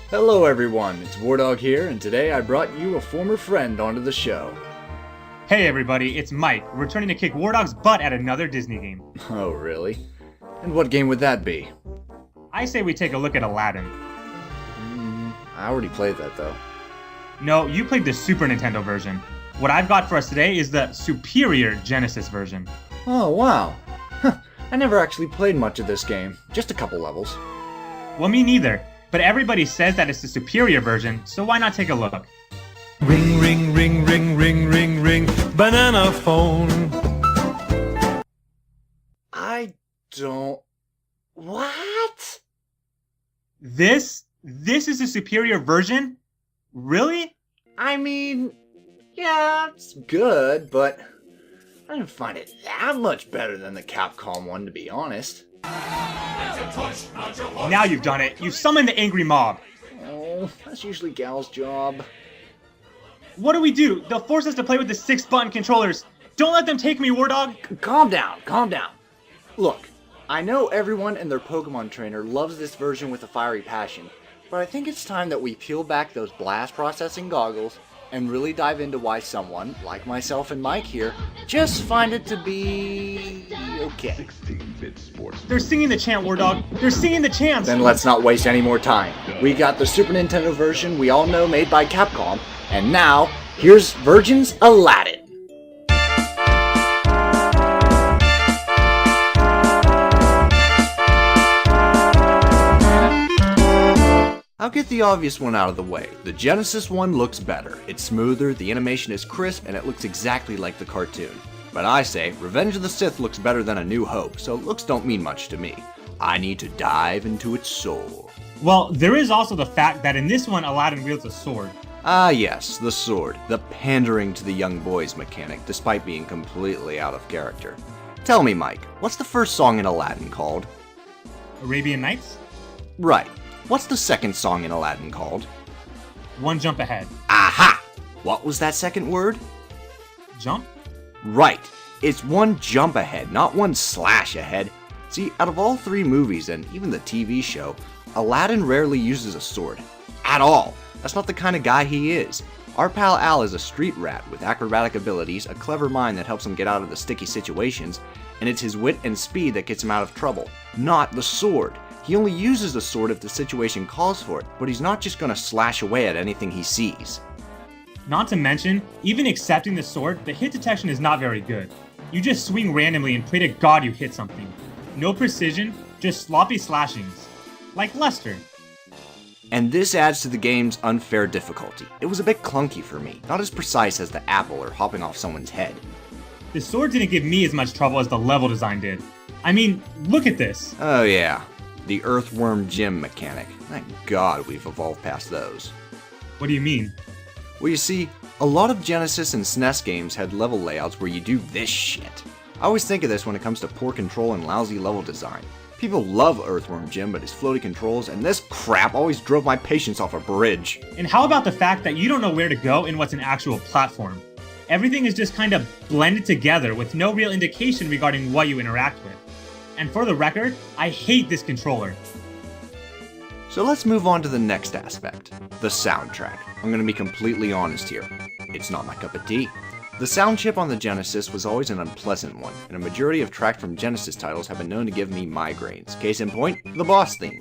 Hello everyone, it's Wardog here, and today I brought you a former friend onto the show. Hey everybody, it's Mike, returning to kick Wardog's butt at another Disney game. Oh really? And what game would that be? I say we take a look at Aladdin. I already played that though. No, you played the Super Nintendo version. What I've got for us today is the superior Genesis version. Oh wow. I never actually played much of this game, just a couple levels. Well, me neither, but everybody says that it's the superior version, so why not take a look? Ring, ring, ring, ring, ring, ring, ring, banana phone. I don't... What? This is the superior version? Really? I mean, yeah, it's good, but I didn't find it that much better than the Capcom one, to be honest. Now you've done it. You've summoned the angry mob. Oh, that's usually Gal's job. What do? They'll force us to play with the 6-button controllers. Don't let them take me, Wardog. Calm down, calm down. Look, I know everyone and their Pokemon trainer loves this version with a fiery passion, but I think it's time that we peel back those blast processing goggles and really dive into why someone, like myself and Mike here, just find it to be... okay. They're singing the chant, Wardog. They're singing the chants. Then let's not waste any more time. We got the Super Nintendo version we all know made by Capcom, and now, here's Virgin's Aladdin. I'll get the obvious one out of the way. The Genesis one looks better. It's smoother, the animation is crisp, and it looks exactly like the cartoon. But I say, Revenge of the Sith looks better than A New Hope, so looks don't mean much to me. I need to dive into its soul. Well, there is also the fact that in this one, Aladdin wields a sword. Ah yes, the sword. The pandering to the young boys mechanic, despite being completely out of character. Tell me, Mike, what's the first song in Aladdin called? Arabian Nights? Right. What's the second song in Aladdin called? One Jump Ahead. Aha! What was that second word? Jump? Right. It's one jump ahead, not one slash ahead. See, out of all three movies and even the TV show, Aladdin rarely uses a sword. At all. That's not the kind of guy he is. Our pal Al is a street rat with acrobatic abilities, a clever mind that helps him get out of the sticky situations, and it's his wit and speed that gets him out of trouble, not the sword. He only uses the sword if the situation calls for it, but he's not just gonna slash away at anything he sees. Not to mention, even accepting the sword, the hit detection is not very good. You just swing randomly and pray to God you hit something. No precision, just sloppy slashings. Like Lester. And this adds to the game's unfair difficulty. It was a bit clunky for me, not as precise as the apple or hopping off someone's head. The sword didn't give me as much trouble as the level design did. I mean, look at this. Oh yeah, the earthworm gym mechanic. Thank God we've evolved past those. What do you mean? Well, you see, a lot of Genesis and SNES games had level layouts where you do this shit. I always think of this when it comes to poor control and lousy level design. People love Earthworm Jim, but his floaty controls and this crap always drove my patience off a bridge. And how about the fact that you don't know where to go in what's an actual platform? Everything is just kind of blended together with no real indication regarding what you interact with. And for the record, I hate this controller. So let's move on to the next aspect, the soundtrack. I'm gonna be completely honest here. It's not my cup of tea. The sound chip on the Genesis was always an unpleasant one, and a majority of tracks from Genesis titles have been known to give me migraines. Case in point, the boss theme.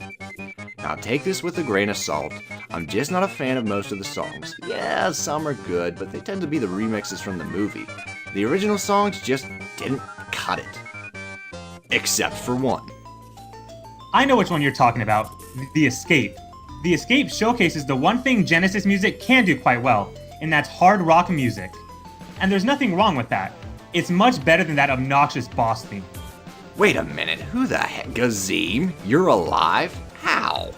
Now take this with a grain of salt. I'm just not a fan of most of the songs. Yeah, some are good, but they tend to be the remixes from the movie. The original songs just didn't cut it. Except for one. I know which one you're talking about. The Escape. The Escape showcases the one thing Genesis music can do quite well, and that's hard rock music. And there's nothing wrong with that. It's much better than that obnoxious boss theme. Wait a minute, who the heck? Gazim? You're alive? How?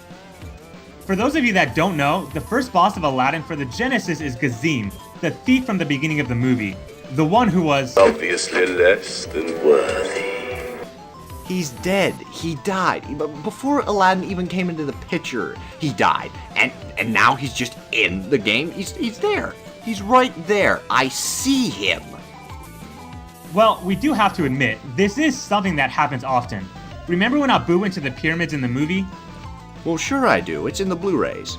For those of you that don't know, the first boss of Aladdin for the Genesis is Gazim, the thief from the beginning of the movie. The one who was obviously less than worthy. He's dead. He died. Before Aladdin even came into the picture, he died. And now he's just in the game. He's there. He's right there. I see him. Well, we do have to admit, this is something that happens often. Remember when Abu went to the pyramids in the movie? Well, sure I do. It's in the Blu-rays.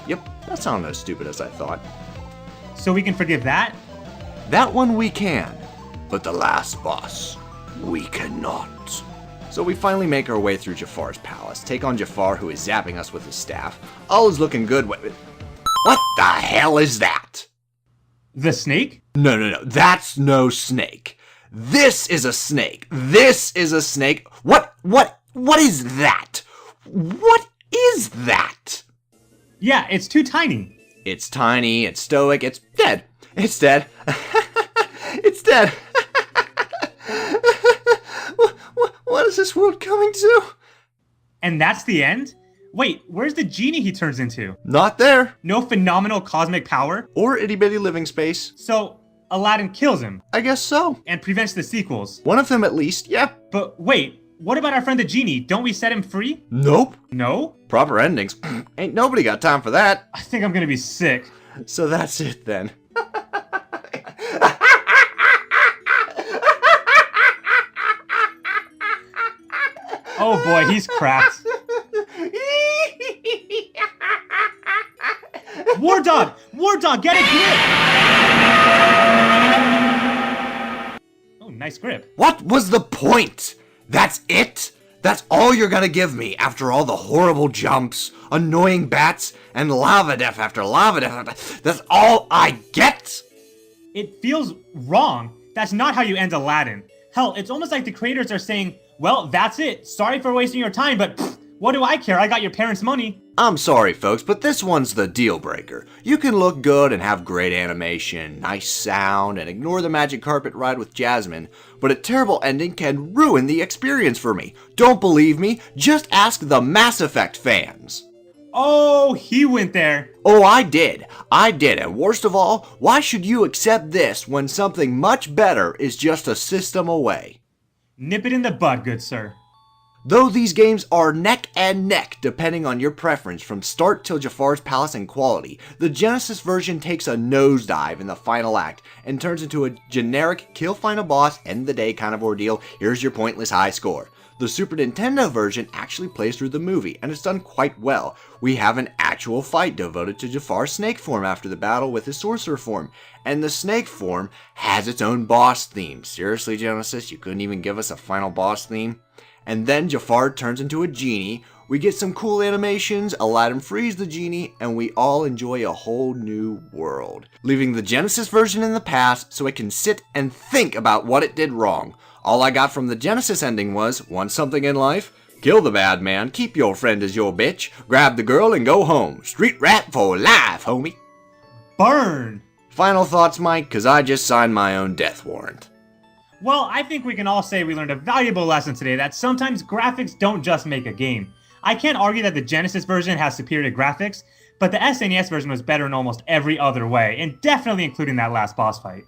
Yep, that sounded as stupid as I thought. So we can forgive that? That one we can, but the last boss, we cannot. So we finally make our way through Jafar's palace, take on Jafar, who is zapping us with his staff. All is looking good. What the hell is that? The snake? No, that's no snake. This is a snake. This is a snake. What is that? What is that? Yeah, it's too tiny. It's tiny, it's stoic, it's dead. It's dead. It's dead. What is this world coming to? And that's the end? Wait, where's the genie he turns into? Not there. No phenomenal cosmic power? Or itty bitty living space. So, Aladdin kills him I guess so. and prevents the sequels. One of them at least, yeah. But wait, what about our friend the genie? Don't we set him free? Nope. No? Proper endings. Ain't nobody got time for that. I think I'm gonna be sick. So that's it then. Oh boy, he's cracked. Wardog! Wardog, get a grip! Oh, nice grip. What was the point? That's it? That's all you're gonna give me after all the horrible jumps, annoying bats, and lava death after lava death? That's all I get? It feels wrong. That's not how you end Aladdin. Hell, it's almost like the creators are saying, well, that's it. Sorry for wasting your time, but what do I care? I got your parents' money. I'm sorry, folks, but this one's the deal breaker. You can look good and have great animation, nice sound, and ignore the magic carpet ride with Jasmine, but a terrible ending can ruin the experience for me. Don't believe me? Just ask the Mass Effect fans. Oh, he went there. Oh, I did, and worst of all, why should you accept this when something much better is just a system away? Nip it in the bud, good sir. Though these games are neck and neck depending on your preference from start till Jafar's Palace in quality, the Genesis version takes a nosedive in the final act and turns into a generic kill final boss, end the day kind of ordeal, here's your pointless high score. The Super Nintendo version actually plays through the movie, and it's done quite well. We have an actual fight devoted to Jafar's snake form after the battle with his sorcerer form, and the snake form has its own boss theme. Seriously, Genesis, you couldn't even give us a final boss theme? And then Jafar turns into a genie, we get some cool animations, Aladdin frees the genie, and we all enjoy a whole new world. Leaving the Genesis version in the past so I can sit and think about what it did wrong. All I got from the Genesis ending was, want something in life? Kill the bad man, keep your friend as your bitch, grab the girl and go home. Street rat for life, homie. Burn! Final thoughts, Mike, cause I just signed my own death warrant. Well, I think we can all say we learned a valuable lesson today that sometimes graphics don't just make a game. I can't argue that the Genesis version has superior graphics, but the SNES version was better in almost every other way, and definitely including that last boss fight.